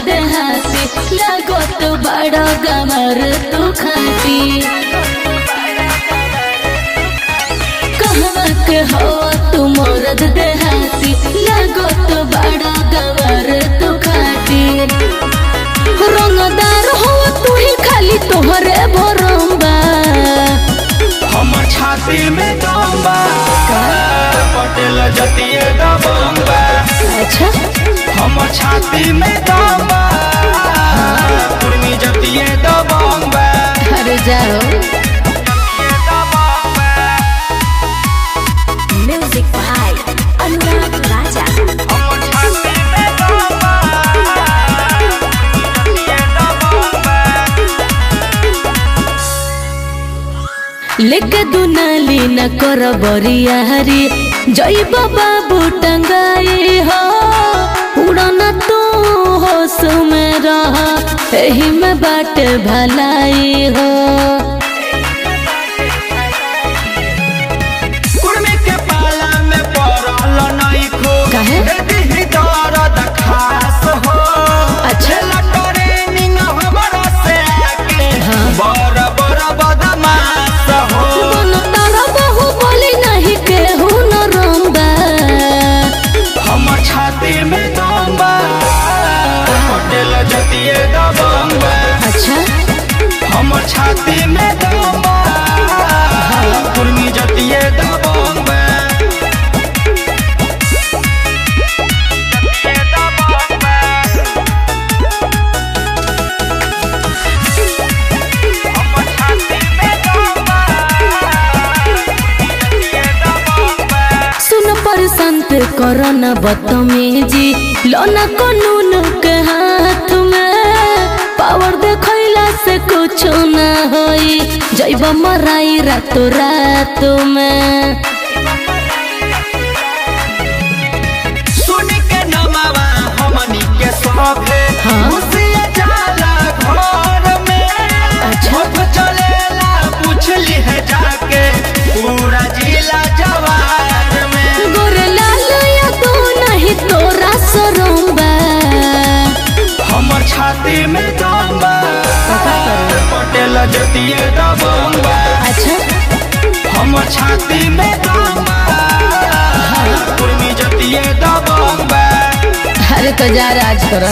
देहाती लगो तो बड़ा गमर तू खाती कहवा के हो तू मोरद देहाती लगो तो बड़ा गमर तू खाती रंगदार हो तू ही खाली तोहरे भरम्बा हमर छाती में दम्बा पटेल जतिए दबंबा। अच्छा हमर छाती में दम्बा कुर्मी जतिए दबंबा। अरे जाओ म्यूजिक भाई अनुराग राजा। हमर छाती में दम्बा जतिए दबंबा। लेके दुनाली न कर बरियारी जय बाबू टंगाई हो उड़ना तू होश में रह एही में बाट भलाई हो। कुर्मी के पाला में पड़ल नहीं खो काहे? देती दर्द खास हो। अच्छा ट्रेनिंग हमरा से आके बड़ बड़ बदमाश हो। बन तारा बहु बोली नहीं केहू न रंबा हमर छाती में दम्बा पटेल जतिए दबंबा। अच्छा हमर छाती में दम्बा कुर्मी जतिए दबंबा। जतिए दबंबा। हमर छाती में दम्बा जतिए दबंबा। सुन पर संत करो न बदतमीजी लोना कानून के हाथ में पावर देखैला से कुछ न होई जैब मराई रातो रात में। सुन के नमावा हमनी के सभे हाँ? घुसिया जाला घर में। अच्छा। झोंक चलेला पूछली है जाके पूरा जिला जवार में। गोरे लाल या तो नहीं तोरा सरम्बा हमर छाती में दम्बा पटेल जतिए दबंबा। अच्छा हमर छाती में दम्बा कुर्मी जतिए दबंबा। अरे तो जा राज करो।